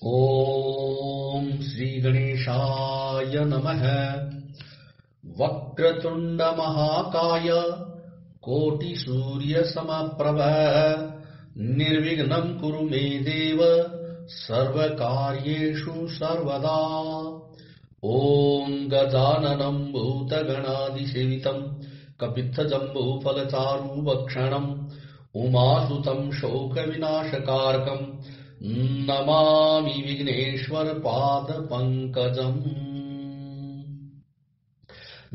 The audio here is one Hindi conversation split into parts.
ओम श्री गणेशाय नमः। वक्रतुंड महाकाय कोटि सूर्य समप्रभ निर्विघ्नं कुरु मे देव सर्वकार्येषु सर्वदा। ओम गजाननं भूतगणादिसेवितं कपित्थजम्बूफलचारुभक्षणं उमासुतं शोकविनाशकारकं नमामि विघ्नेश्वर पादपङ्कजम्।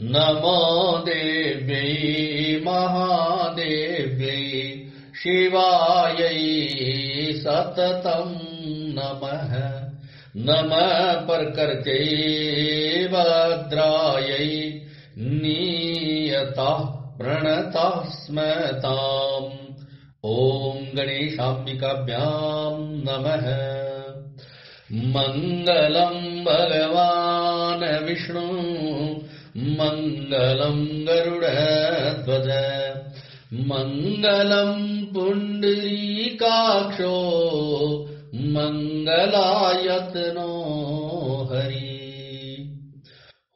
नमो देव्यै महादेव्यै शिवायै सततं नमः। नमः प्रकृत्यै भद्रायै नियतः प्रणतः स्मताम्। ओम गणेशाम्बिकाभ्यां नमः। मंगलं भगवान विष्णु मंगलं गरुडध्वज मंगलं पुंडरीकाक्षो मंगलायतनो हरि।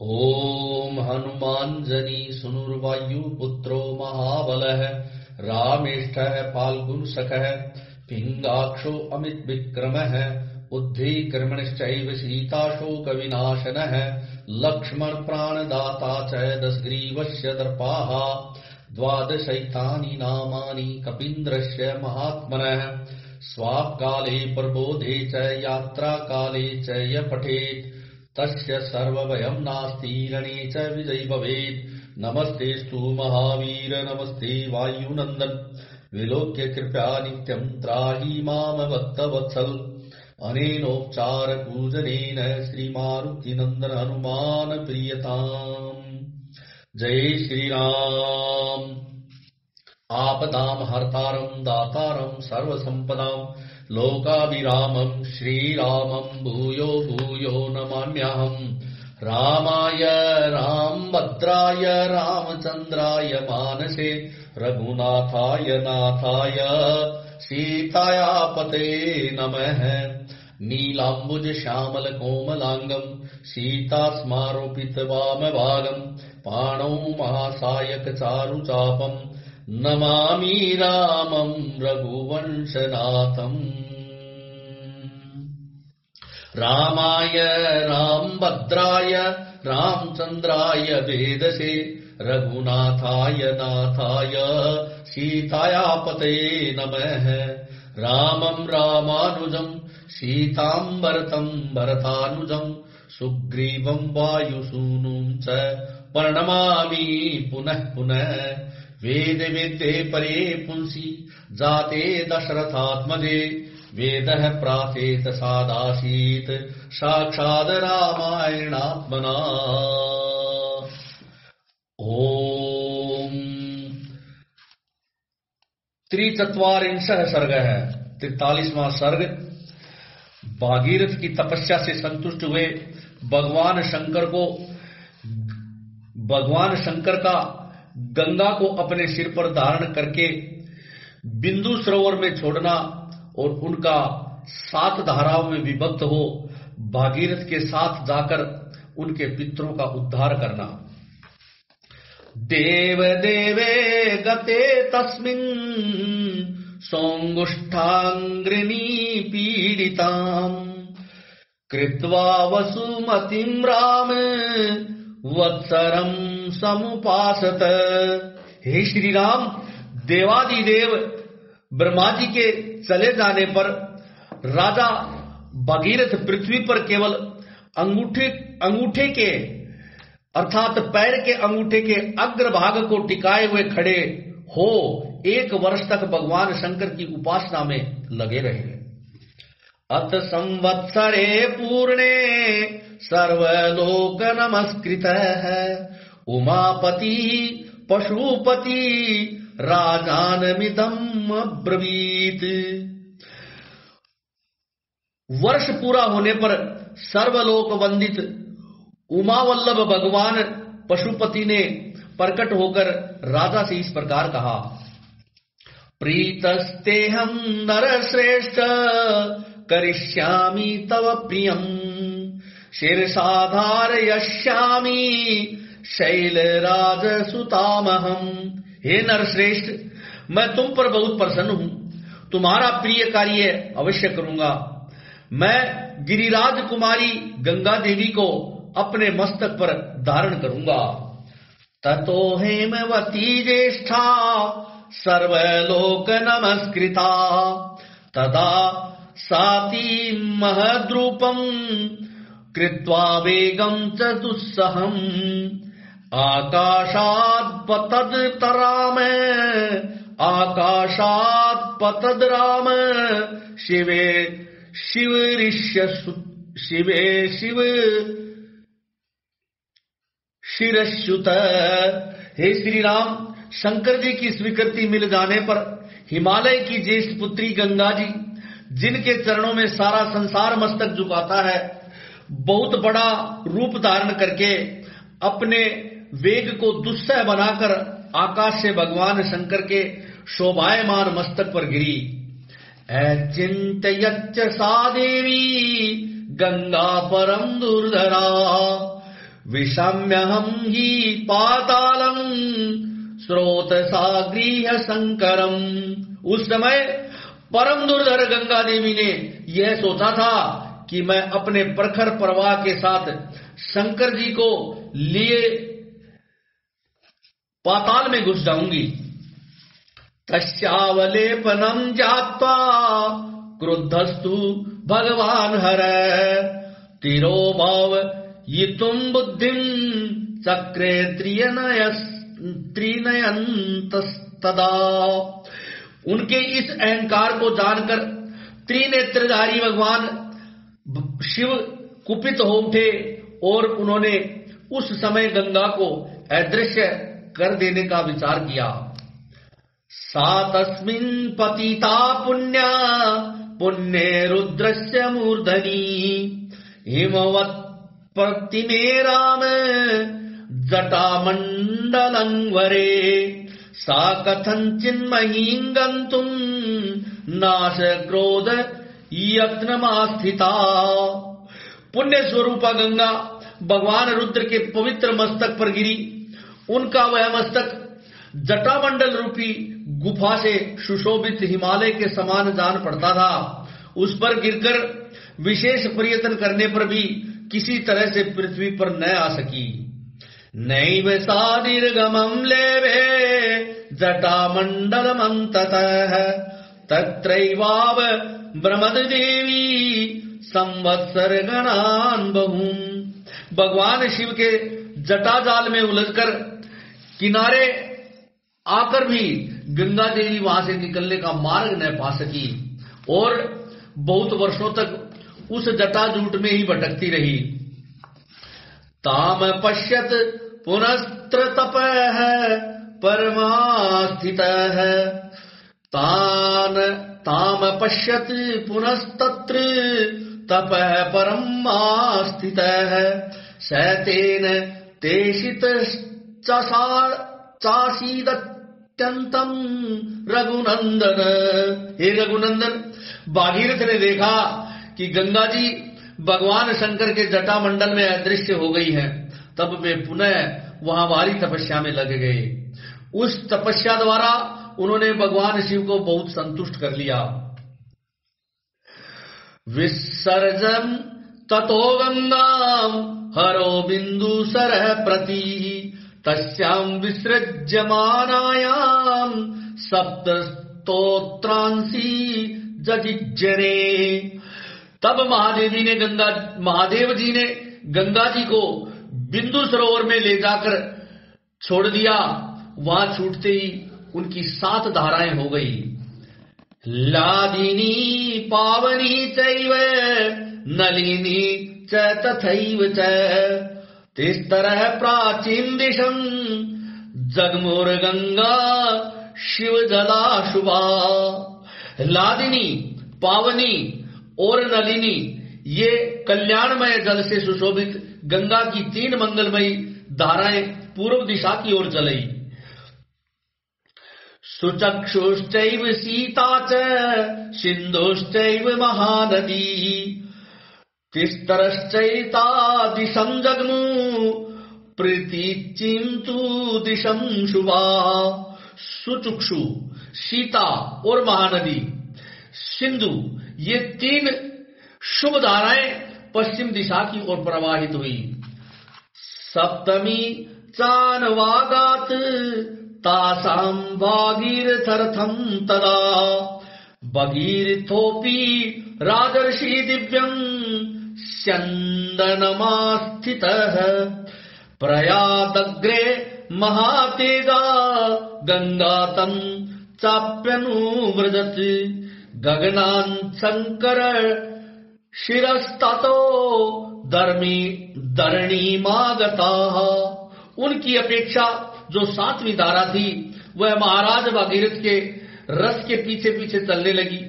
ओम हनुमानजनी सुनुर्वायुपुत्रो महाबलः रामेष्ठः फाल्गुनसखः पिङ्गाक्षो अमित विक्रमः बुद्धिकर्मणश्चैव सीताशोकविनाशनः लक्ष्मण प्राणदाता च दशग्रीवस्य दर्पाः द्वादशैतानि नामानि कपीन्द्रस्य महात्मनः। स्वापकाले प्रबोधे च यात्राकाले च य पठेत् तस्य सर्वभयं नास्ति रणे च विजयी भवेत्। नमस्तेस्तु महावीर नमस्ते वायुनंदन विलोक्य कृपया नित्यं त्राहि माम भक्तवत्सल। अनेनोपचार पूजनेन श्रीमारुतिनंदन हनुमान प्रियताम्। जय श्री राम। आपदां हर्तारं दातारं सर्वसंपदां लोकाभिरामं श्रीरामं भूयो भूयो नमाम्यहम्। रामाय रामभद्राय रामचंद्राय मानसे रघुनाथाय नाथाय सीताया पते नमः। नीलांबुज श्यामल कोमलांगं सीतास्मारोपित वामभागं पाणौ महासायक चारुचापं नमामि रामं रघुवंशनाथम्। रामाय रामभद्राय रामचंद्राय वेदसे रघुनाथाय नाथाय सीताया पते नमः। रामं रामानुजं सीतां भरतं भरतानुजं सुग्रीवं वायुसूनुं च प्रणमामि पुनः पुनः। वेद वेद्ये परे पुंसि जाते दशरथात्मजे वेदः प्राथेत सादासीत् साक्षात् रामायणात्मना। ओम 43 सर्ग है। 43वां सर्ग। भागीरथ की तपस्या से संतुष्ट हुए भगवान शंकर का गंगा को अपने सिर पर धारण करके बिंदु सरोवर में छोड़ना और उनका 7 धाराओं में विभक्त हो भागीरथ के साथ जाकर उनके पितरों का उद्धार करना। देव देवे गते तस्मिन् सोऽङ्गुष्ठाङ्घ्रिणी पीडिताम् कृत्वा वसुमतीं राम वत्सरं समुपासत। हे श्री राम, देवादिदेव ब्रह्मा जी के चले जाने पर राजा भगीरथ पृथ्वी पर केवल अंगूठे के अर्थात पैर के अंगूठे के अग्रभाग को टिकाए हुए खड़े हो 1 वर्ष तक भगवान शंकर की उपासना में लगे रहे। अत संवत्सरे पूर्णे सर्वलोक नमस्कृतः उमापति पशुपति राजानमिदम् अब्रवीत्। वर्ष पूरा होने पर सर्वलोक वंदित उमावल्लभ भगवान पशुपति ने प्रकट होकर राजा से इस प्रकार कहा, प्रीतस्तेहं नरश्रेष्ठ करिष्यामि तव प्रियम शीर्षाधारयिष्यामि शैलराज सुतामहम। हे नरश्रेष्ठ, मैं तुम पर बहुत प्रसन्न हूं, तुम्हारा प्रिय कार्य अवश्य करूंगा। मैं गिरिराज कुमारी गंगा देवी को अपने मस्तक पर धारण करूंगा। ततो हेमवती ज्येष्ठा सर्वलोक नमस्कृता तदा साती महद्रूपम कृत्वा वेगं च दुस्सहम् आकाशात् पतद् राम शिवे शिव शिरश्युत। हे श्री राम, शंकर जी की स्वीकृति मिल जाने पर हिमालय की ज्येष्ठ पुत्री गंगा जी, जिनके चरणों में सारा संसार मस्तक झुकाता है, बहुत बड़ा रूप धारण करके अपने वेग को दुस्सह बनाकर आकाश से भगवान शंकर के शोभायमान मस्तक पर गिरी। अचिंत्ययच्च सा देवी गंगा परम दुर्धरा विषम्यहं हि पातालम स्रोतसा गृह्य शंकरम। उस समय परम दुर्धर गंगा देवी ने यह सोचा था कि मैं अपने प्रखर प्रवाह के साथ शंकर जी को लिए पाताल में घुस जाऊंगी। तस्यावलेपनम जात्वा क्रुद्धस्तु भगवान हर तिरोभाव यितुम बुद्धिम चक्रे त्रिनयन्तस्तदा। उनके इस अहंकार को जानकर त्रिनेत्रधारी भगवान शिव कुपित हो उठे और उन्होंने उस समय गंगा को अदृश्य कर देने का विचार किया। सा तस्मिन् पतिता पुण्या पुण्ये रुद्रस्य मूर्धनि हिमवत् प्रतिमे राम जटामण्डलंवरे सा कथञ्चिन्महीं गन्तुम् नाश क्रोध यत्नमास्थिता। पुण्य स्वरूपा गंगा भगवान रुद्र के पवित्र मस्तक पर गिरी। उनका वह मस्तक जटामंडल रूपी गुफा से सुशोभित हिमालय के समान जान पड़ता था। उस पर गिरकर विशेष प्रयत्न करने पर भी किसी तरह से पृथ्वी पर न आ सकी। नैव सा निर्गमं लेवे जटामंडलमन्ततः तत्रैवाव ब्रह्मद देवी संवत्सर गणान बहुम। भगवान शिव के जटाजाल में उलझकर किनारे आकर भी गंगा देवी वहां से निकलने का मार्ग न पा सकी और बहुत वर्षों तक उस जटाजूट में ही भटकती रही। ताम पश्यत पुनस्त्र तपः परमास्थितः ताम पश्यत पुनस्तत्र तपः परमास्थितः शतेन तेषित चासीदत्यंतम रघुनंदन। हे रघुनंदन, भागीरथ ने देखा कि गंगा जी भगवान शंकर के जटामंडल में अदृश्य हो गई हैं। तब वे पुनः वहां भारी तपस्या में लग गए। उस तपस्या द्वारा उन्होंने भगवान शिव को बहुत संतुष्ट कर लिया। विसर्जन ततो गंगाम हरो बिंदुसरः प्रति तस्याम विसृज्यमानायाम सप्त स्तोत्रांसी जजिज्जरे। तब महादेव जी ने गंगा जी को बिंदु सरोवर में ले जाकर छोड़ दिया। वहां छूटते ही उनकी 7 धाराएं हो गई। लादिनी पावनी चैव नलिनी च तथैव च तिस्तरः प्राचीन दिशं जगमुर गंगा शिव जला शुभा। लादिनी, पावनी और नलिनी ये कल्याणमय जल से सुशोभित गंगा की 3 मंगलमयी धाराएं पूर्व दिशा की ओर चली। सुचक्षुश्चैव सीता च सिन्धुश्चैव महानदी तिस्तरश्चैता दिशं जग्मु प्रीतिचिं तु दिशं शुभा। सुचक्षु, सीता और महानदी, सिंधु, ये तीन शुभ धाराएं पश्चिम दिशा की ओर प्रवाहित हुई। सप्तमी चानवागात तासां भागीरथर्थं तदा भगीरथोऽपि राजर्षि दिव्यं स्यन्दनमास्थितः प्रयातग्रे महातेजा गंगा तं चाप्यनुव्रजत् गगनान् शंकर शिरस्ततो धरणीमागताः। उनकी अपेक्षा जो सातवीं धारा थी वह महाराज भागीरथ के रस के पीछे पीछे चलने लगी।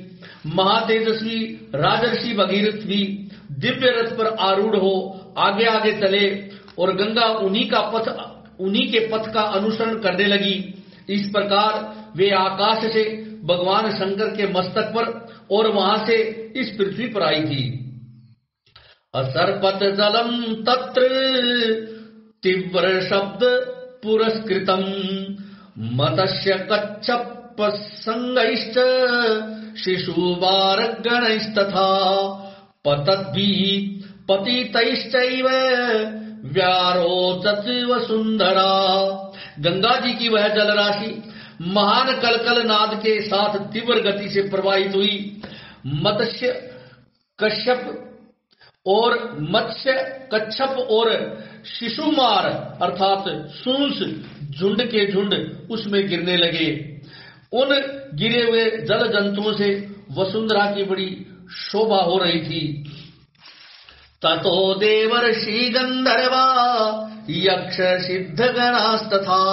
महातेजस्वी राजर्षि भगीरथ भी दिव्य रथ पर आरूढ़ हो आगे आगे चले और गंगा उन्हीं के पथ का अनुसरण करने लगी। इस प्रकार वे आकाश से भगवान शंकर के मस्तक पर और वहां से इस पृथ्वी पर आई थी। असर्पत जलम तत्र तीव्र शब्द पुरस्कृतम मत्स्य कच्छप संगैश्च शिशुबालगणैस्तथा पतद्भिः पतितैश्चैव व्यारोचत वसुंधरा। गंगा जी की वह जलराशि महान कलकल नाद के साथ तीव्र गति से प्रवाहित हुई। मत्स्य कच्छप और शिशुमार अर्थात सूंस झुंड के झुंड उसमें गिरने लगे। उन गिरे हुए जल जंतुओं से वसुंधरा की बड़ी शोभा हो रही थी। ततो देवर्षि गंधर्वा यक्ष सिद्धगणास्तथा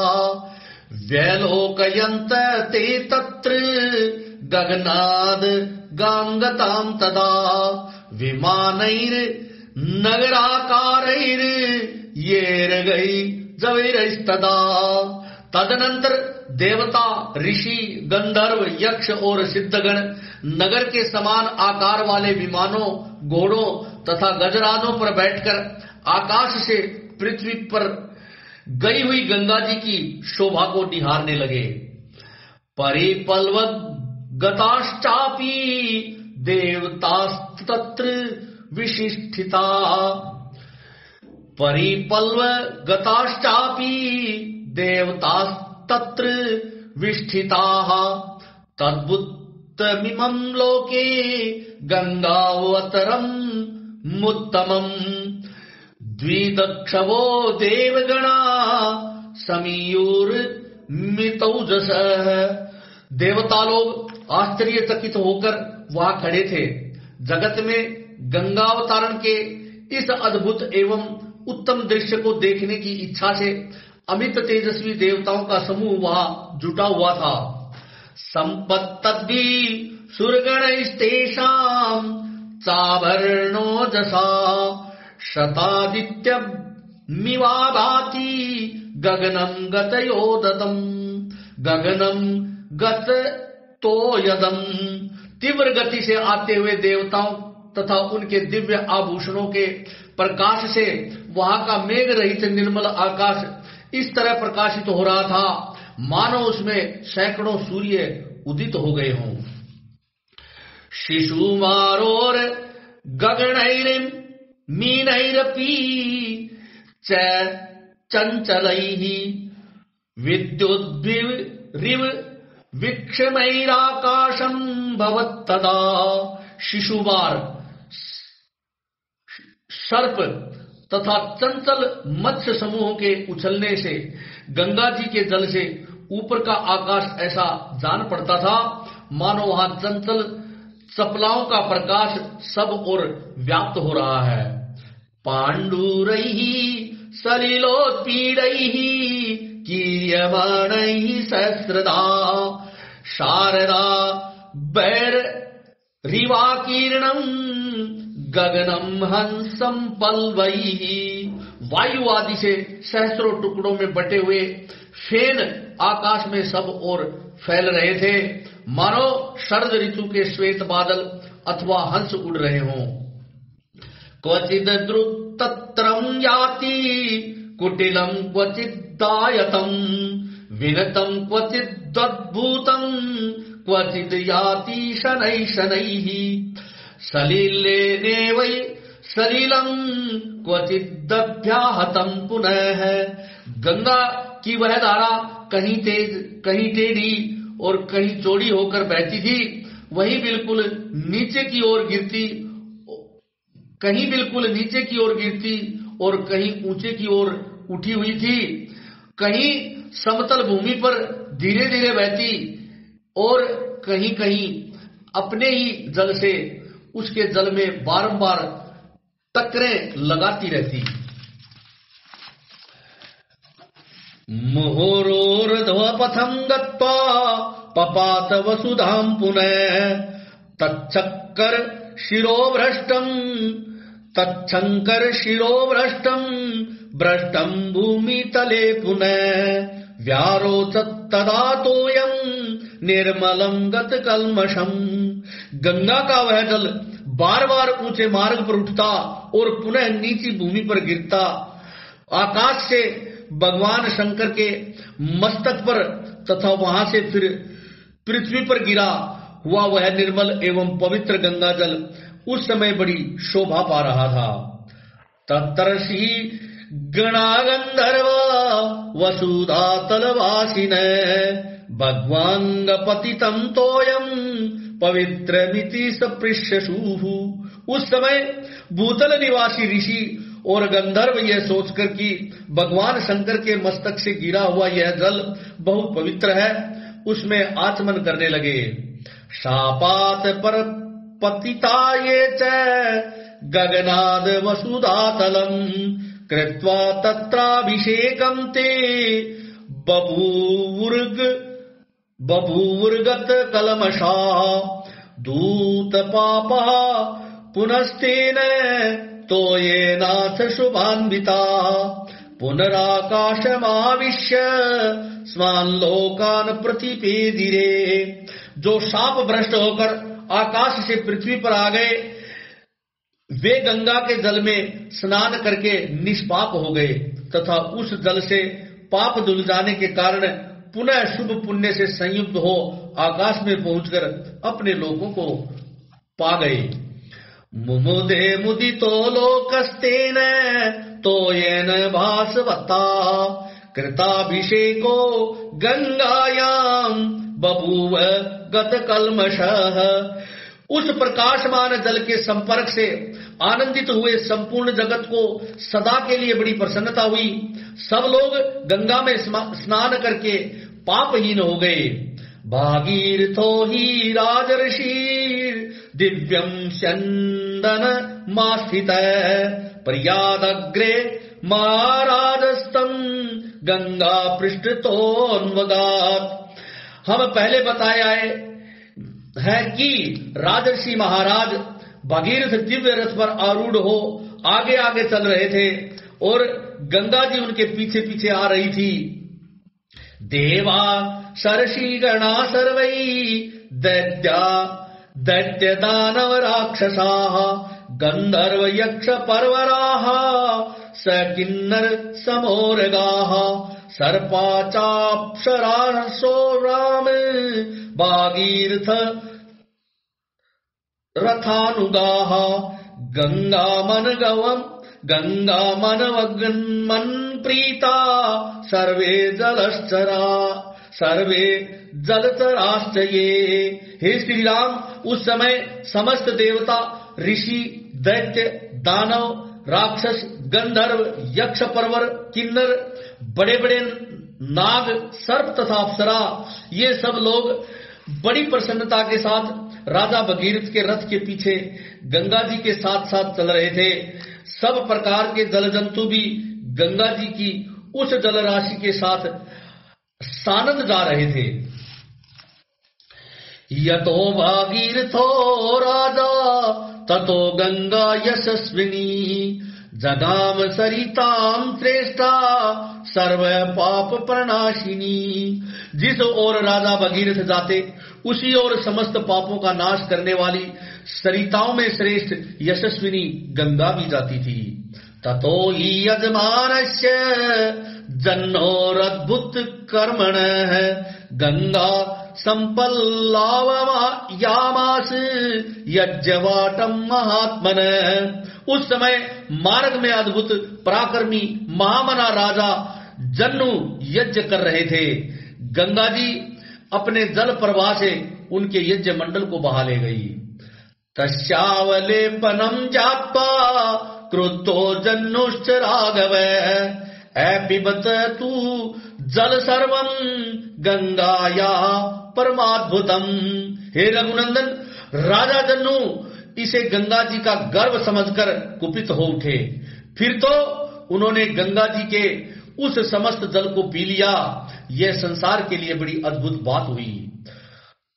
व्यलोकयन्त ते तत्र गगनाद गांगतां तदा विमानैर नगराकारैर येरगै जवैरस्तदा। तदनंतर देवता, ऋषि, गंधर्व, यक्ष और सिद्धगण नगर के समान आकार वाले विमानों, घोड़ों तथा गजरानों पर बैठकर आकाश से पृथ्वी पर गई हुई गंगा जी की शोभा को निहारने लगे। परिपल्व गताश्चापि देवतास्तत्र विशिष्ठिता। परिपल्व गताश्चापि देवतास्तत्र विष्ठिताः तद्भुतमिमं लोके गंगावतरम् मुत्तमम् द्विदक्षवो देवगणा समीयुर्मितौजसः। देवता लोग आश्चर्यचकित होकर वहां खड़े थे। जगत में गंगावतारण के इस अद्भुत एवं उत्तम दृश्य को देखने की इच्छा से अमित तेजस्वी देवताओं का समूह वहां जुटा हुआ था। संपत्तद्भि सुरगणैस्तेषां चाभरणोजसा शतादित्यमिवाभाति गगनं गतयोदतम् गगनं गततोयदम्। तीव्र गति से आते हुए देवताओं तथा उनके दिव्य आभूषणों के प्रकाश से वहां का मेघ रहित निर्मल आकाश इस तरह प्रकाशित हो रहा था मानो उसमें सैकड़ों सूर्य उदित हो गए हों। शिशुमारोर गगनैर् मीनैरपि च चंचलैः विद्युद्भिरिव विक्षमैराकाशं भवत्तदा। शिशुमार, सर्प तथा चंचल मत्स्य समूहों के उछलने से गंगा जी के जल से ऊपर का आकाश ऐसा जान पड़ता था मानो वहां चंचल चपलाओं का प्रकाश सब ओर व्याप्त हो रहा है। पांडुरैः सलिलोत्पीडैः कीर्यमाणैः सहस्रदा शारदा बैररिवाकीर्णं गगनं हंसं पल्वैः। वायु आदि से सहस्रों टुकड़ों में बटे हुए फेन आकाश में सब ओर फैल रहे थे, मानो शरद ऋतु के श्वेत बादल अथवा हंस उड़ रहे हों। क्वचिद द्रुतत्रम याति कुटिलम क्वचिदायतम विनतम क्वचिदद्भुतम क्वचिद याति शनै शनैः सलिलेने वै सलिलम क्वचिदभ्याहतम पुनः। गंगा की वह धारा कहीं तेज कहीं टेढ़ी और कहीं चौड़ी होकर बहती थी, वही बिल्कुल नीचे की ओर गिरती, कहीं बिल्कुल नीचे की ओर गिरती और कहीं ऊंचे की ओर उठी हुई थी, कहीं समतल भूमि पर धीरे धीरे बहती और कहीं कहीं अपने ही जल से उसके जल में बारंबार टक्करें लगाती रहती। मुहुरोर्ध्वपथं गत्वा पपात वसुधां पुनः तच्छंकर शिरोभ्रष्टं भ्रष्टं भूमितले पुनः व्यारोचत् तदा तोयं निर्मलं गतकल्मषम्। गंगा का वह जल बार बार ऊंचे मार्ग पर उठता और पुनः नीची भूमि पर गिरता। आकाश से भगवान शंकर के मस्तक पर तथा वहां से फिर पृथ्वी पर गिरा हुआ वह निर्मल एवं पवित्र गंगा जल उस समय बड़ी शोभा पा रहा था। तत्तर्षि गणा गंधर्व वसुधा तलवासिन भगवांग पतितं तोयम पवित्रमिति सपृष्यशुः। उस समय भूतल निवासी ऋषि और गंधर्व यह सोचकर कि भगवान शंकर के मस्तक से गिरा हुआ यह जल बहुत पवित्र है, उसमें आचमन करने लगे। शापात पर पतिता ये च गगनाद वसुधातलम कृत्वा तत्राभिषेकं ते बभूवुर्गत कलमषा दूत पापा पुनस्तेन तो ये नाथ शुभान्विता पुनराकाशमाविश्य स्वान् लोकान् प्रतिपेदिरे। जो शाप भ्रष्ट होकर आकाश से पृथ्वी पर आ गए, वे गंगा के जल में स्नान करके निष्पाप हो गए तथा उस जल से पाप धुल जाने के कारण पुनः शुभ पुण्य से संयुक्त हो आकाश में पहुंचकर अपने लोगों को पा गए। मुमुदे मुदितो लोकस्तेन तोयेन भासवता कृताभिषेको गंगायां बभूव गतकल्मषः। उस प्रकाशमान जल के संपर्क से आनंदित हुए संपूर्ण जगत को सदा के लिए बड़ी प्रसन्नता हुई। सब लोग गंगा में स्नान करके पापहीन हो गए। भागीरथो ही राजर्षिर दिव्यं स्यन्दन मास्थित पर्यादग्रे महाराजस्तम गंगा पृष्ठतोन्वगात। हम पहले बताया है कि राजर्षि महाराज भगीरथ दिव्य रथ पर आरूढ़ हो आगे आगे चल रहे थे और गंगा जी उनके पीछे पीछे आ रही थी। देवा सरसी गणा सर्वै दैत्य दानव राक्षसाः गंधर्व यक्ष परवराः सकिन्नर समोरगाः सर्पा चाप्सरासो राम भागीरथ रथानुगाः गंगा मनवगन्मन् प्रीता सर्वे जलचराश्च ये। हे श्री राम, उस समय समस्त देवता, ऋषि, दैत्य, दानव, राक्षस, गंधर्व, यक्ष, परवर, किन्नर, बड़े बड़े नाग, सर्प तथा अप्सरा, ये सब लोग बड़ी प्रसन्नता के साथ राजा भगीरथ के रथ के पीछे गंगा जी के साथ साथ चल रहे थे। सब प्रकार के जल जंतु भी गंगा जी की उस जल राशि के साथ सानंद जा रहे थे। यतो भागीरथो राजा ततो गंगा यशस्विनी जगाम सरिताम श्रेष्ठा सर्व पाप प्रणाशिनी। जिस ओर राजा भगीरथ जाते उसी ओर समस्त पापों का नाश करने वाली सरिताओं में श्रेष्ठ यशस्विनी गंगा भी जाती थी। ततो ही यजमानस्य जन्नोरद्भुत कर्मण गंगा संपल्लावयामास यज्ञवाटम महात्मन। उस समय मार्ग में अद्भुत पराक्रमी महामना राजा जन्नु यज्ञ कर रहे थे। गंगा जी अपने जल प्रवाह से उनके यज्ञ मंडल को बहा ले गई। तस्यावलेपनम जात्वा क्रुद्धो जन्नुश्च राघव पिबत तू जल सर्वम गंगाया परमाद्भुतम। हे रघुनंदन, राजा जन्नु इसे गंगा जी का गर्व समझकर कुपित हो उठे। फिर तो उन्होंने गंगा जी के उस समस्त जल को पी लिया। यह संसार के लिए बड़ी अद्भुत बात हुई।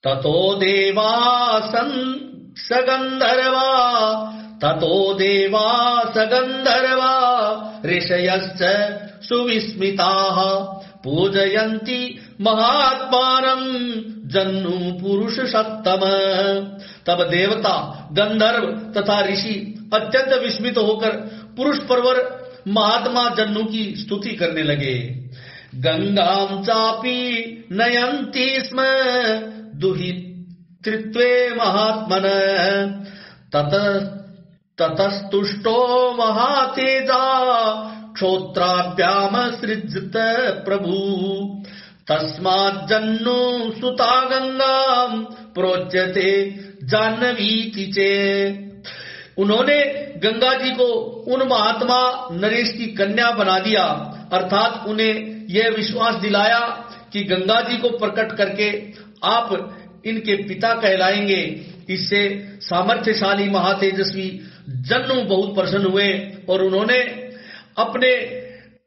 ततो देवा सगंधर्वा ऋषयश्च सुविस्मिताः पूजयन्ति महात्मानं जन्नु पुरुष सत्तम। तब देवता, गंधर्व तथा ऋषि अत्यंत विस्मित होकर पुरुष परवर महात्मा जन्नु की स्तुति करने लगे। गंगाम चापी नयन्ति स्म दुहितृत्वे महात्मन ततस्तुष्टो महातेजा क्षोत्राभ्याम सृजत प्रभु तस्माज्जन्नु सुता गंगा प्रोच्यते जाह्नवीति चे। उन्होंने गंगा जी को उन महात्मा नरेश की कन्या बना दिया, अर्थात उन्हें यह विश्वास दिलाया कि गंगा जी को प्रकट करके आप इनके पिता कहलाएंगे। इससे सामर्थ्यशाली महातेजस्वी जन्नु बहुत प्रसन्न हुए और उन्होंने अपने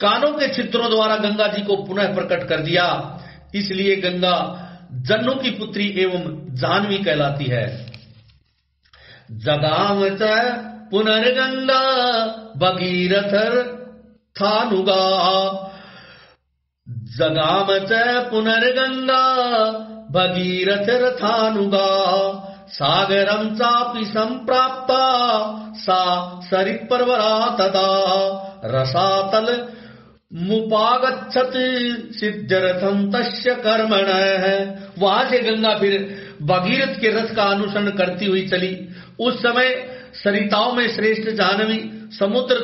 कानों के छिद्रों द्वारा गंगा जी को पुनः प्रकट कर दिया। इसलिए गंगा जन्नु की पुत्री एवं जाह्नवी कहलाती है। जगाम च पुनर्गंगा भगीरथर थानुगा जगाम च पुनर्गंगा भगीरथर थानुगा सागरम चापि संप्राप्ता सा सरित्पर्वरा तदा रसातल मुपागच्छत सिद्धरथम तस्य कर्मण। वहां से गंगा फिर भगीरथ के रथ का अनुसरण करती हुई चली। उस समय सरिताओं में श्रेष्ठ जाह्नवी समुद्र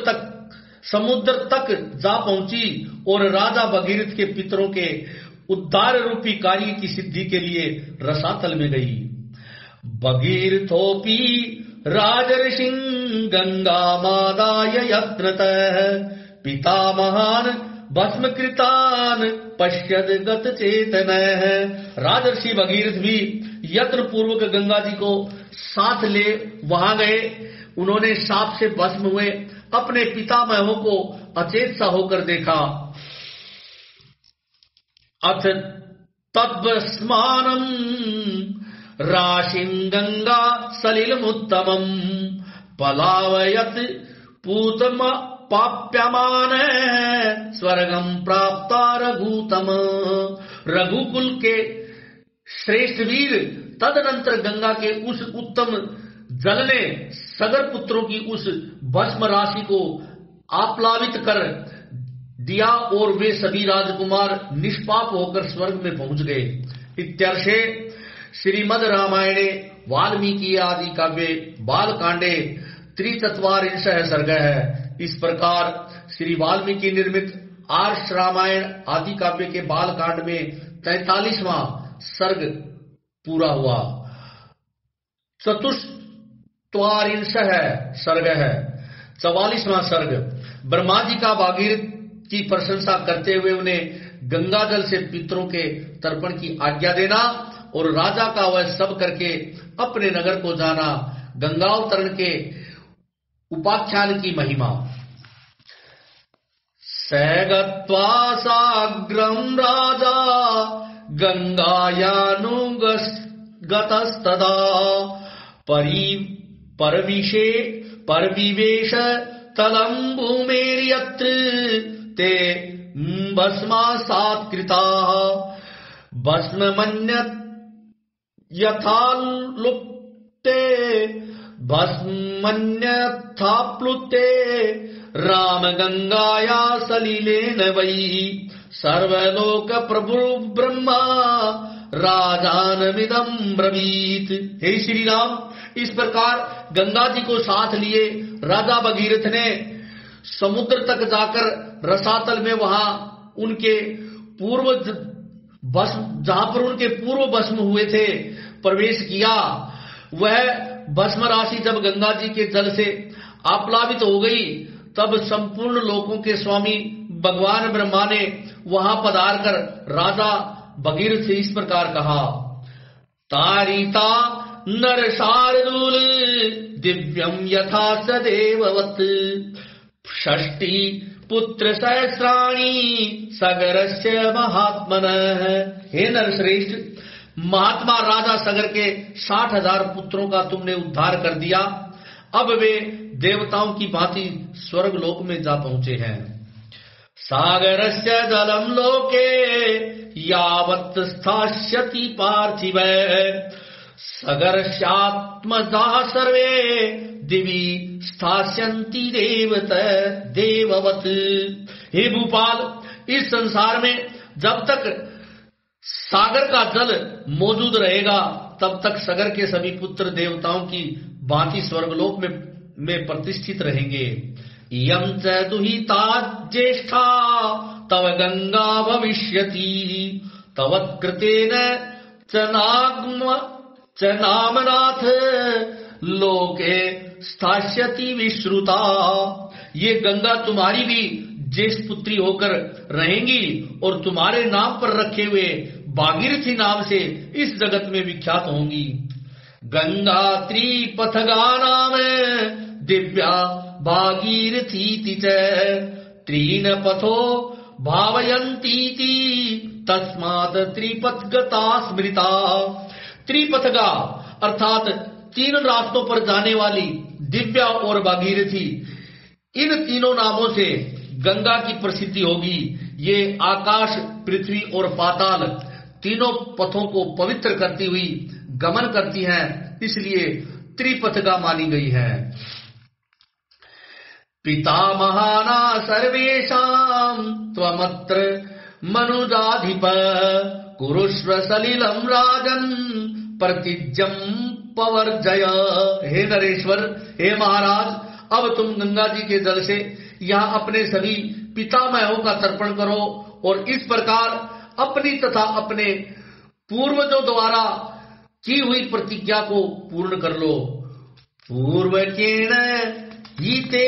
तक जा पहुंची और राजा भगीरथ के पितरों के उद्धार रूपी कार्य की सिद्धि के लिए रसातल में गई। भगीरथोपि राजर्षिं गंगा मादाय यत्नतः पितामहान भस्मकृतान पश्यद गत चेतन। राजर्षि भगीरथ भी यत्न पूर्वक गंगा जी को साथ ले वहां गए। उन्होंने साप से भस्म हुए अपने पितामहों को अचेत सा होकर देखा। अथ तद्वस्मानम राशिं गंगा सलिलमुत्तमं पलावयत पूतम पाप्यमान स्वर्गम प्राप्ता रघुतम। रघुकुल के श्रेष्ठ वीर तदनंतर गंगा के उस उत्तम जल ने सगर पुत्रों की उस भस्म राशि को आप्लावित कर दिया और वे सभी राजकुमार निष्पाप होकर स्वर्ग में पहुंच गए। इत्यर्थे श्रीमद् रामायणे वाल्मीकि आदि काव्ये बालकांडे 43 सर्ग है। इस प्रकार श्री वाल्मीकि निर्मित आर्ष रामायण आदि काव्य के बालकांड में 43वां सर्ग पूरा हुआ। 44 सर्ग है। 44वां सर्ग ब्रह्मा जी का भागीरथ की प्रशंसा करते हुए उन्हें गंगा जल से पितरों के तर्पण की आज्ञा देना और राजा का वह सब करके अपने नगर को जाना। गंगावतरण के उपाख्यान की महिमा। सगत्वा साग्रम राजा गंगायानुगतस्तदा परविवेश तलं भूमेर्यत्र ते भस्मासात् कृताः भस्ममन्यत् यथा लुप्ते भस्मन्यथा प्लुते राम गंगाया सलिलेन वै सर्वलोक प्रभु ब्रह्मा राजानमिदं ब्रवीत। हे श्री राम, इस प्रकार गंगा जी को साथ लिए राजा भगीरथ ने समुद्र तक जाकर रसातल में वहां उनके पूर्व भस्म, जहां पर उनके पूर्व भस्म हुए थे, प्रवेश किया। वह भस्म राशि जब गंगा जी के जल से आप्लावित हो गई, तब संपूर्ण लोकों के स्वामी भगवान ब्रह्मा ने वहां पधार कर राजा भगीरथ से इस प्रकार कहा, तारिता नर शार्दूल दिव्यम यथा सदेववत षष्टि पुत्र सहस्राणी सगरस्य महात्मनः। हे नरश्रेष्ठ, महात्मा राजा सगर के 60,000 पुत्रों का तुमने उद्धार कर दिया। अब वे देवताओं की भांति स्वर्ग लोक में जा पहुंचे हैं। सागरस्य जलम लोके यावत् स्थास्यति पार्थिव सगरस्यात्मजा सर्वे दिवी स्थास्यन्ति देववत्। हे भूपाल, इस संसार में जब तक सागर का जल मौजूद रहेगा, तब तक सागर के सभी पुत्र देवताओं की भांति स्वर्गलोक में प्रतिष्ठित रहेंगे। यम च दुहिता ज्येष्ठा तव गंगा भविष्यति तवत्कृतेन च नामनाथ लोके स्थास्यति विश्रुता। ये गंगा तुम्हारी भी ज्येष्ठ पुत्री होकर रहेंगी और तुम्हारे नाम पर रखे हुए भागीरथी नाम से इस जगत में विख्यात होंगी। गंगा त्रिपथगा नाम दिव्या भागीरथी च त्रीन पथो भावयन्तीति तस्मात् त्रिपथगता स्मृता। त्रिपथगा अर्थात 3 रास्तों पर जाने वाली दिव्या और भागीरथी, इन तीनों नामों से गंगा की प्रसिद्धि होगी। ये आकाश, पृथ्वी और पाताल तीनों पथों को पवित्र करती हुई गमन करती हैं, इसलिए त्रिपथगा मानी गई है। पितामहाना सर्वेषां त्वमत्र मनुजाधिप कुरुष्व सलिलम राजन प्रतिज्ञं पवर्जय। हे नरेश्वर, हे महाराज, अब तुम गंगा जी के जल से यहाँ अपने सभी पितामहों का तर्पण करो और इस प्रकार अपनी तथा अपने पूर्वजों द्वारा की हुई प्रतिज्ञा को पूर्ण कर लो। पूर्वकेण हीते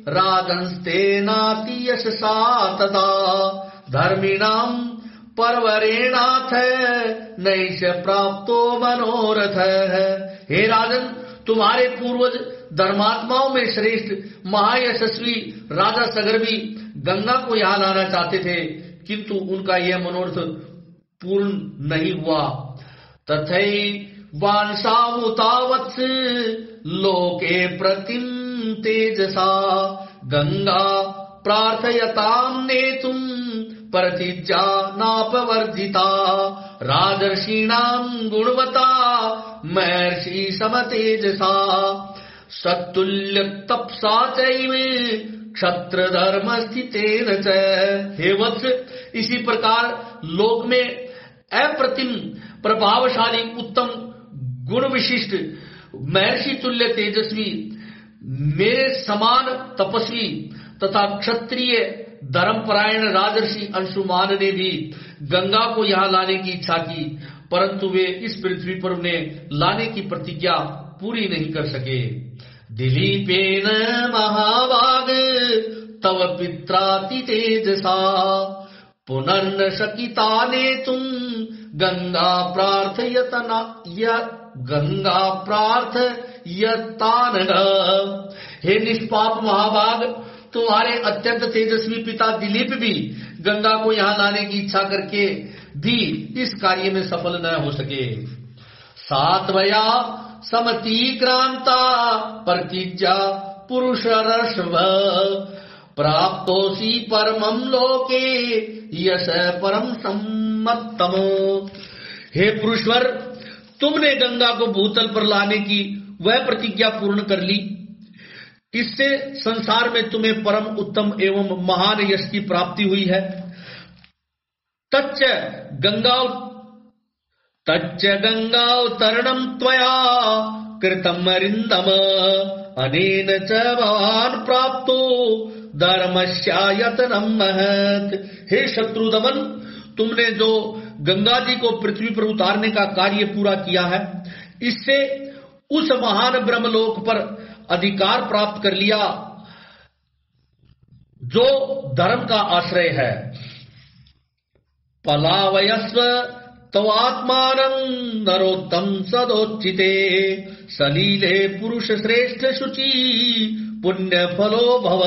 राजंस्ते नाति यशसा तदा धर्मिणाम परवरेणाथ नैष प्राप्तो मनोरथ। हे राजन, तुम्हारे पूर्वज धर्मात्माओं में श्रेष्ठ महायशस्वी राजा सगर भी गंगा को यहाँ लाना चाहते थे, किंतु उनका यह मनोरथ पूर्ण नहीं हुआ। तथैवांसामुतावत्स लोके प्रतिम तेजसा गंगा प्रार्थयताम नेतुम प्रतिज्ञा नापवर्जिता राजर्षीणाम गुणवता महर्षि समतेजसा सत्तुल्य तपसा चैव क्षत्र धर्म स्थितेन च। हे वत्स, इसी प्रकार लोक में अप्रतिम प्रभावशाली उत्तम गुण विशिष्ट महर्षि तुल्य तेजस्वी मेरे समान तपस्वी तथा क्षत्रिय धर्मपरायण राजर्षि अंशुमान ने भी गंगा को यहाँ लाने की इच्छा की, परंतु वे इस पृथ्वी पर उन्हें लाने की प्रतिज्ञा पूरी नहीं कर सके। दिलीपेन महाभाग तव पित्राति तेजसा पुनर्न शकिता ने तुम गंगा प्रार्थयतान। हे निष्पाप महाभाग, तुम्हारे अत्यंत तेजस्वी पिता दिलीप भी गंगा को यहाँ लाने की इच्छा करके भी इस कार्य में सफल न हो सके। सात्वया समतीक्रांता प्रतिज्ञा पुरुषरश्व प्राप्तोऽसि परमं लोके यश परम सम्मतम। हे पुरुषवर, तुमने गंगा को भूतल पर लाने की वह प्रतिज्ञा पूर्ण कर ली। इससे संसार में तुम्हें परम उत्तम एवं महान यश की प्राप्ति हुई है। तच्च गंगावतरणं त्वया कृतम् अरिन्दम अनेन च भवान् प्राप्तो धर्मस्यायतनं महत्। हे शत्रुदमन, तुमने जो गंगा जी को पृथ्वी पर उतारने का कार्य पूरा किया है, इससे उस महान ब्रह्मलोक पर अधिकार प्राप्त कर लिया जो धर्म का आश्रय है। पलावयस्व तवात्मानं नरोत्तम सदोचिते सलीले पुरुष श्रेष्ठ शुचि पुण्य फलो भव।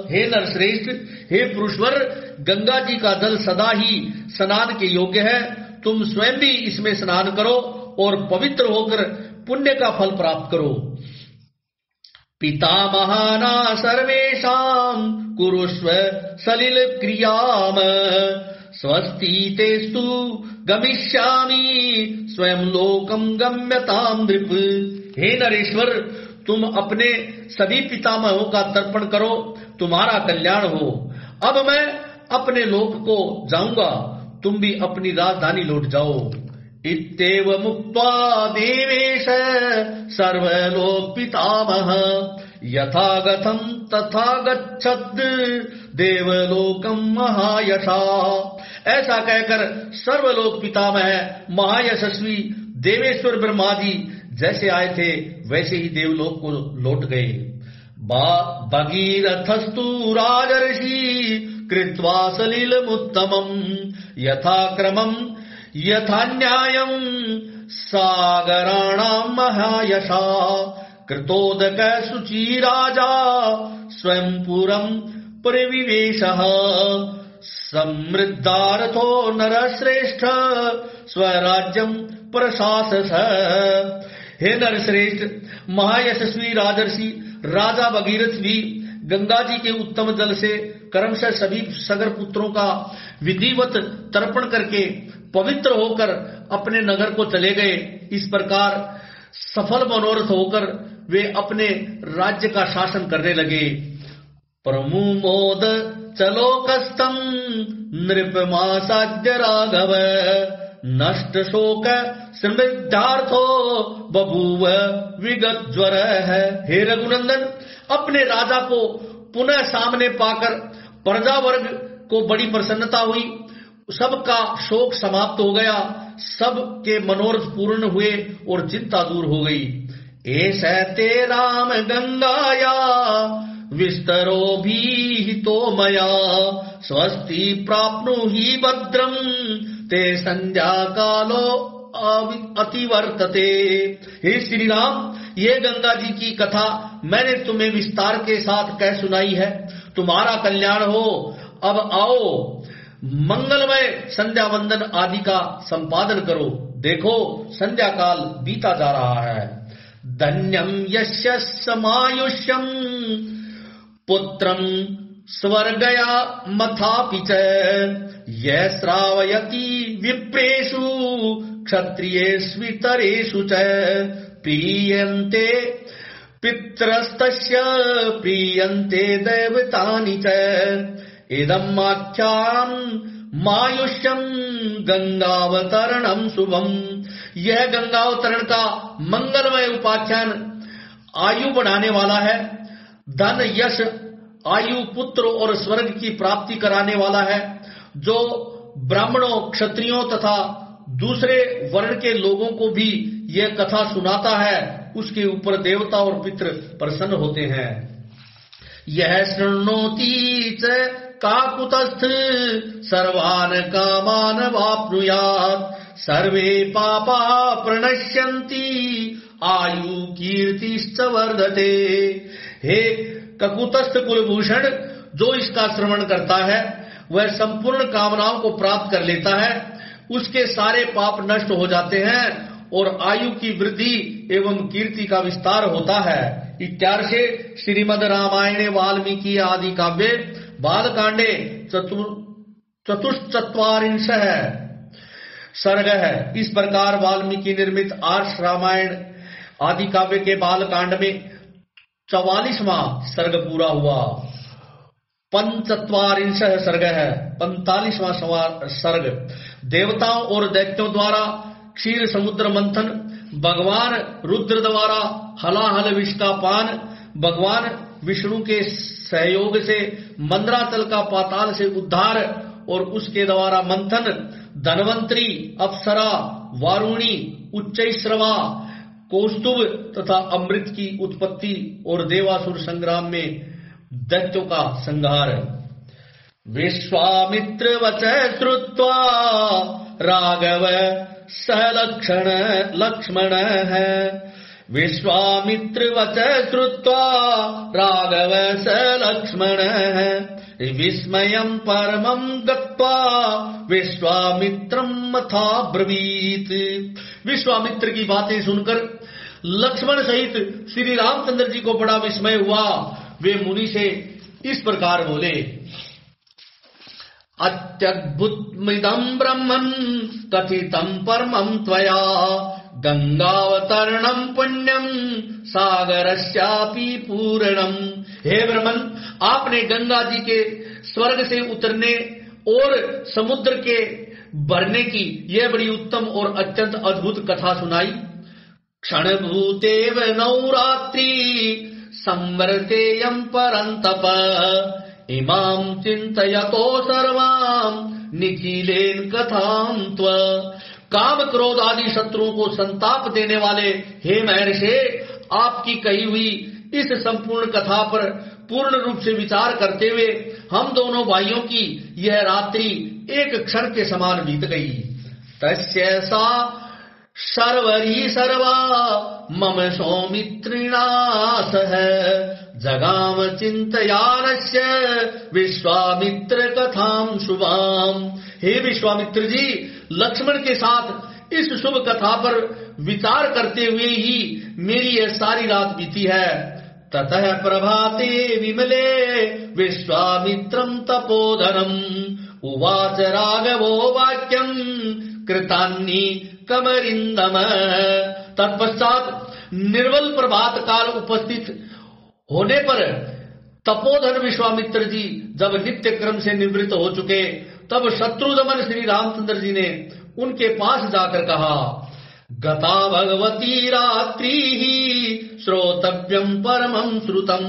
हे नरश्रेष्ठ, हे पुरुषवर, गंगा जी का जल सदा ही स्नान के योग्य है। तुम स्वयं भी इसमें स्नान करो और पवित्र होकर पुण्य का फल प्राप्त करो। पितामहाना सर्वेषां कुरुष्व सलिल क्रियाम स्वस्ति तेस्तु गमिष्यामि स्वयं लोकम गम्यताम नृप। हे नरेश्वर, तुम अपने सभी पितामहों का तर्पण करो, तुम्हारा कल्याण हो। अब मैं अपने लोक को जाऊंगा, तुम भी अपनी राजधानी लौट जाओ। इत्येव मुक्त्वा देवेश सर्वलोक पितामह यथागतं तथा गच्छत् देवलोकम महायशा। ऐसा कहकर सर्वलोक पितामह महायशस्वी देवेश्वर ब्रह्मा जी जैसे आए थे वैसे ही देवलोक को लौट गए। भगीरथस्तु राजर्षि कृत्वा सलिलमुत्तमं यथाक्रमं यथा न्यायं सागराणां महायशा कृतोदक शुचि राजा स्वयं पुरं परिविवेशः समृद्धार्थो नरश्रेष्ठ स्वराज्यं प्रशासस। हे नरश्रेष्ठ, महायशस्वी राजर्षि राजा भगीरथ भी गंगा जी के उत्तम जल से क्रमशः सभी सगर पुत्रों का विधिवत तर्पण करके पवित्र होकर अपने नगर को चले गए। इस प्रकार सफल मनोरथ होकर वे अपने राज्य का शासन करने लगे। प्रमुमोद चलो कस्तम नृपमासाद्य राघव नष्ट शोक समृद्धार्थो बभूव विगत ज्वर है। हे रघुनंदन, अपने राजा को पुनः सामने पाकर प्रजा वर्ग को बड़ी प्रसन्नता हुई। सबका शोक समाप्त हो गया, सबके मनोरथ पूर्ण हुए और चिंता दूर हो गई। ऐसे ते राम गंगाया विस्तरो भी तो मया स्वस्ति प्राप्नुहि भद्रम ते संध्या कालो अतिवर्तते। हे श्री राम, ये गंगा जी की कथा मैंने तुम्हें विस्तार के साथ कह सुनाई है। तुम्हारा कल्याण हो। अब आओ मंगलमय संध्या वंदन आदि का संपादन करो। देखो संध्या काल बीता जा रहा है। धन्यम यस्य समायुष्यम पुत्रम स्वर्गया मथापि च यः श्रावयति विप्रेषु क्षत्रियेष्वितरेषु च प्रीयन्ते पितरस्तस्य प्रीयन्ते दैवतानि च इदम् आख्यान मायुष्यम गंगावतरणम शुभम। यह गंगावतरण का मंगलमय उपाख्यान आयु बढ़ाने वाला है, धन यश आयु पुत्र और स्वर्ग की प्राप्ति कराने वाला है। जो ब्राह्मणों क्षत्रियों तथा दूसरे वर्ण के लोगों को भी यह कथा सुनाता है उसके ऊपर देवता और पितृ प्रसन्न होते हैं। यह शृणोति च काकुतस्थ सर्वान् कामान् वाप्नुयात् सर्वे पापा प्रणश्यन्ति आयु कीर्तिश्च वर्धते। हे ककुतस्थ कुलभूषण, जो इसका श्रवण करता है वह संपूर्ण कामनाओं को प्राप्त कर लेता है, उसके सारे पाप नष्ट हो जाते हैं और आयु की वृद्धि एवं कीर्ति का विस्तार होता है। इत्यार्षे श्रीमद् रामायणे वाल्मीकि आदि काव्ये बालकांडे चतुश्चत्वारिंशः सर्ग है। इस प्रकार वाल्मीकि निर्मित आर्ष रामायण आदि काव्य के बालकांड में 44वां सर्ग पूरा हुआ। पंचत्वारिंशः सर्ग है, 45वां सर्ग देवताओं और दैत्यों द्वारा क्षीर समुद्र मंथन, भगवान रुद्र द्वारा हलाहल विष का पान, भगवान विष्णु के सहयोग से मंदराचल का पाताल से उद्धार और उसके द्वारा मंथन, धनवंतरी, अप्सरा, वारुणी, उच्चैश्रवा, कौस्तुभ तथा अमृत की उत्पत्ति और देवासुर संग्राम में दैत्यों का संहार। विश्वामित्र वचः श्रुत्वा राघव सलक्षण लक्ष्मण है। विश्वामित्र वचः श्रुत्वा राघव सलक्ष्मण है। विस्मयं परमं गत्वा विश्वामित्रं मथा ब्रवीत। विश्वामित्र की बातें सुनकर लक्ष्मण सहित श्री रामचंद्र जी को बड़ा विस्मय हुआ। वे मुनि से इस प्रकार बोले, अत्यद्भुतमिदं ब्रह्मन् कथितं परमं त्वया, गंगावतरणं पुण्यं सागरस्यापि पूरणं। हे ब्रह्मन, आपने गंगा जी के स्वर्ग से उतरने और समुद्र के भरने की यह बड़ी उत्तम और अत्यंत अद्भुत कथा सुनाई। क्षणभूतेव नौरात्रि संवर्तेयं परन्तप, इमां चिन्तयतो सर्वां निखिलेन कथां त्व। काम क्रोध आदि शत्रुओं को संताप देने वाले हे महर्षि, आपकी कही हुई इस संपूर्ण कथा पर पूर्ण रूप से विचार करते हुए हम दोनों भाइयों की यह रात्रि एक क्षण के समान बीत गई। तस्य सा सर्वरी सर्वा मम सौमित्रिणास है, जगाम चिंतयानस्य विश्वामित्र कथां शुभाम। हे विश्वामित्र जी, लक्ष्मण के साथ इस शुभ कथा पर विचार करते हुए ही मेरी यह सारी रात बीती है। ततः प्रभाते विमले विश्वामित्रं तपोधनम्, उवाच राघवो वाक्यं कृतान्नि कमरिंदम। तत्पश्चात निर्मल प्रभात काल उपस्थित होने पर तपोधन विश्वामित्र जी जब नित्य क्रम से निवृत्त हो चुके, तब शत्रुदमन श्री रामचंद्र जी ने उनके पास जाकर कहा, गता भगवती रात्रि श्रोतव्यम परमं श्रुतम,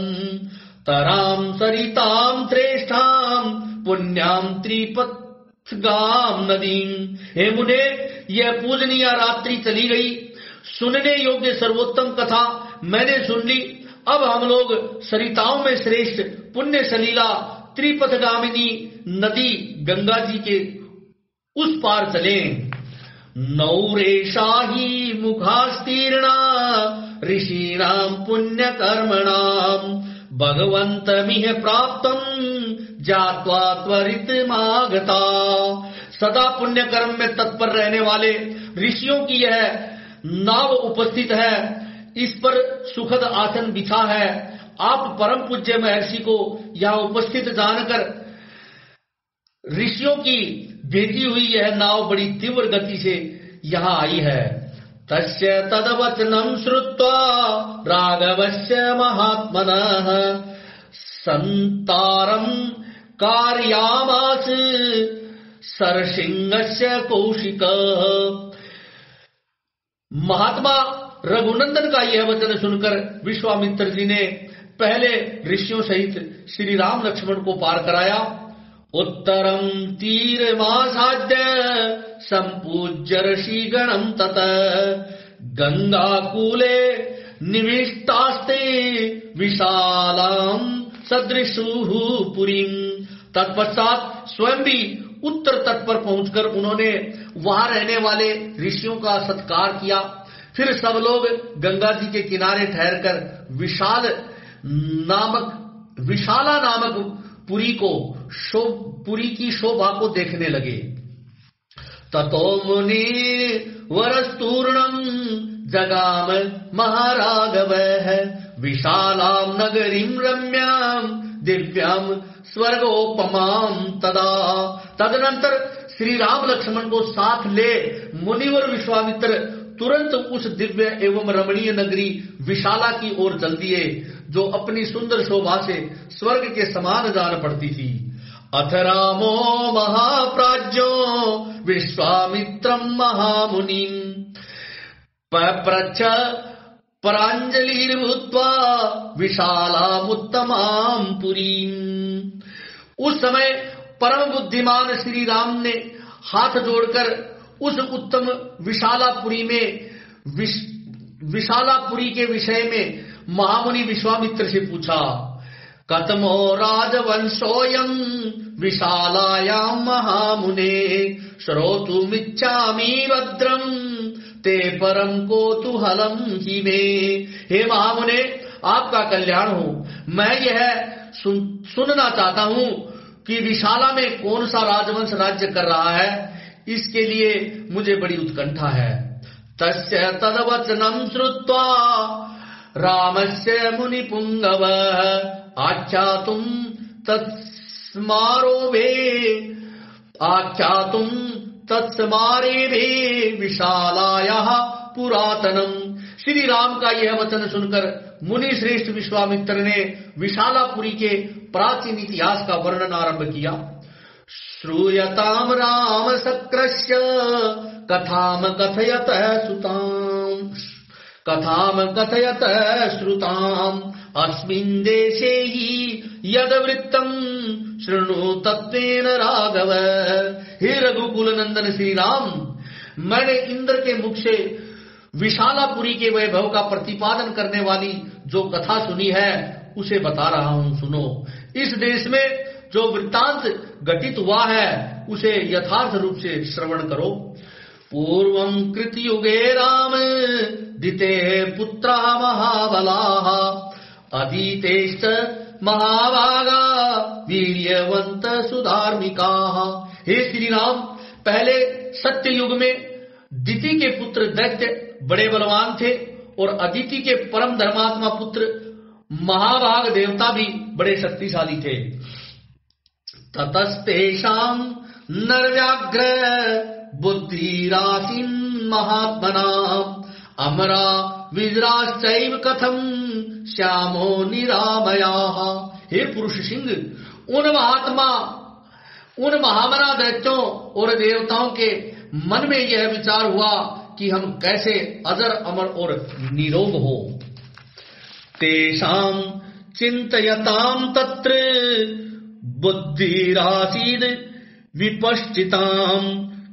तराम सरिताम श्रेष्ठाम पुण्याम त्रिपथगाम नदीम। हे मुने, यह पूजनीय रात्रि चली गई, सुनने योग्य सर्वोत्तम कथा मैंने सुन ली। अब हम लोग सरिताओं में श्रेष्ठ पुण्य सलीला त्रिपथगामिनी नदी गंगा जी के उस पार चलें। नौरेशा ही मुखास्तीर्णा ऋषीणाम पुण्य कर्मणाम, भगवन्तमिह प्राप्तम जात्वा त्वरित मागता। सदा पुण्य कर्म में तत्पर रहने वाले ऋषियों की यह नाव उपस्थित है, इस पर सुखद आसन बिछा है। आप परम पूज्य महर्षि को यहाँ उपस्थित जानकर ऋषियों की भेजी हुई यह नाव बड़ी तीव्र गति से यहाँ आई है। तस्य तदवचनं श्रुत्वा राघवस्य महात्मनः संतारं कारयामास सरसिंहस्य कौशिकः। महात्मा रघुनंदन का यह वचन सुनकर विश्वामित्र जी ने पहले ऋषियों सहित श्री राम लक्ष्मण को पार कराया। उत्तरम तीरमासाद्य संपूज्य ऋषि गणम ततः, गंगा कूले निविष्टास्ते विशालाम सदृशुः पुरीं। तत्पश्चात स्वयं भी उत्तर तट पर पहुंचकर उन्होंने वहां रहने वाले ऋषियों का सत्कार किया। फिर सब लोग गंगा जी के किनारे ठहरकर विशाला नामक पुरी की शोभा को देखने लगे। ततो मुनि वरस्तूर्णम जगाम महाराघवः, विशालाम नगरीम रम्याम दिव्याम स्वर्गोपमाम तदा। तदनंतर श्री राम लक्ष्मण को साथ ले मुनिवर विश्वामित्र तुरंत उस दिव्य एवं रमणीय नगरी विशाला की ओर चल दिए, जो अपनी सुंदर शोभा से स्वर्ग के समान जान पड़ती थी। अथ रामो महाप्राज्यो विश्वामित्रम महामुनिम पप्रच्छ परांजलिर्भूत्वा विशालामुत्तमां पुरीम्। उस समय परम बुद्धिमान श्री राम ने हाथ जोड़कर उस उत्तम विशालापुरी के विषय में महामुनि विश्वामित्र से पूछा। कथमो राजवंशोऽयं विशालायां महामुने श्रोतुमिच्छामि भद्रं ते परम कौतूहलं हि मे। हे महामुने, आपका कल्याण हो। मैं यह सुनना चाहता हूँ कि विशाला में कौन सा राजवंश राज्य कर रहा है, इसके लिए मुझे बड़ी उत्कंठा है। तस्य तद्वचनं श्रुत्वा रामस्य मुनिपुंगव आख्यातुं तत्स्मारेभे विशालायाः पुरातनम। श्री राम का यह वचन सुनकर मुनि श्रेष्ठ विश्वामित्र ने विशालापुरी के प्राचीन इतिहास का वर्णन आरंभ किया। श्रूयताम राम सक्रस्य कथाम कथयत श्रुताम अस्मिन् देशे हि यद्वृत्तं शृणु तत्वेन राघव। हे रघुकुल नंदन श्री राम, मैंने इंद्र के मुख से विशालापुरी के वैभव का प्रतिपादन करने वाली जो कथा सुनी है उसे बता रहा हूँ, सुनो। इस देश में जो वृत्तांत घटित हुआ है उसे यथार्थ रूप से श्रवण करो। पूर्वं कृतयुगे राम दिते पुत्रा महाबलाः अदितेश्च महाभागा वीर्यवंत सुधार्मिकाः। हे श्री राम, पहले सत्य युग में दिति के पुत्र दैत्य बड़े बलवान थे और अदिति के परम धर्मात्मा पुत्र महाभाग देवता भी बड़े शक्तिशाली थे। ततस्तेषां नरव्याघ्र बुद्धिरासीन महात्मनाम् अमरा विजराश्चैव कथम श्यामो निरामयाः। हे पुरुष सिंह, उन महामना दैत्यों और देवताओं के मन में यह विचार हुआ कि हम कैसे अजर अमर और निरोग हो। तेषां चिंतयतां तत्र बुद्धिरासीद विपश्चितां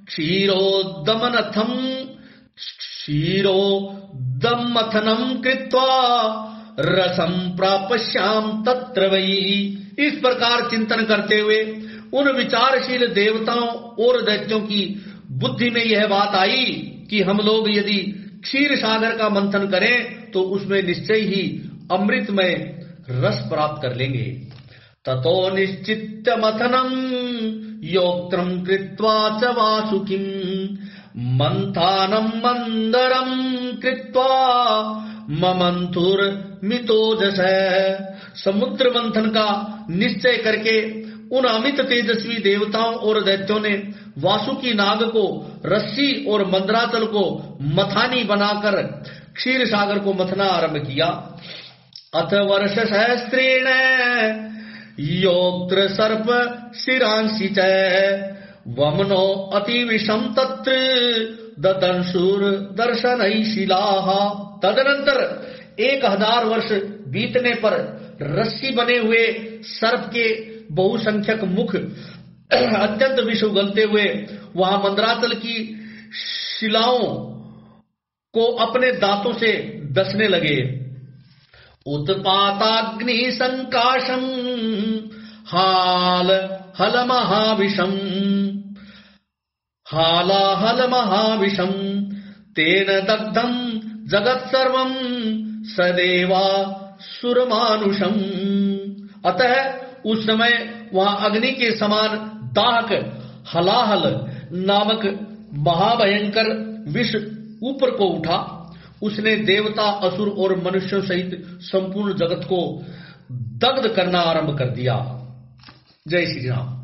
क्षीरोदमथनं कृत्वा रसं प्रापश्याम तत्र वै। इस प्रकार चिंतन करते हुए उन विचारशील देवताओं और दैत्यों की बुद्धि में यह बात आई कि हम लोग यदि क्षीर सागर का मंथन करें तो उसमें निश्चय ही अमृतमय रस प्राप्त कर लेंगे। ततो निश्चित्य मथनम योक्त्रम कृत्वा च वासुकिम मंथानम मंदरम कृत्वा ममंथुर मितोजस। समुद्र मंथन का निश्चय करके उन अमित तेजस्वी देवताओं और दैत्यों ने वासुकी नाग को रस्सी और मंदराचल को मथानी बनाकर क्षीर सागर को मथना आरंभ किया। अथ वर्ष सहस्त्रेण योक्त्र सर्प शिरांसि च वमनो अति विषम तत्र ददंशुर दर्शनैः शिलाः। तदनंतर 1000 वर्ष बीतने पर रस्सी बने हुए सर्प के बहुसंख्यक मुख अत्यंत विष उगलते हुए वहां मंदराचल की शिलाओं को अपने दांतों से डसने लगे। उत्पाताग्नि संकाशम हालाहल महाविषम तेन दग्धम जगत सर्वम सदेवा सुरमानुषम। अतः उस समय वहां अग्नि के समान दाहक हलाहल नामक महाभयंकर विष ऊपर को उठा। उसने देवता, असुर और मनुष्यों सहित संपूर्ण जगत को दग्ध करना आरंभ कर दिया। जय श्री राम।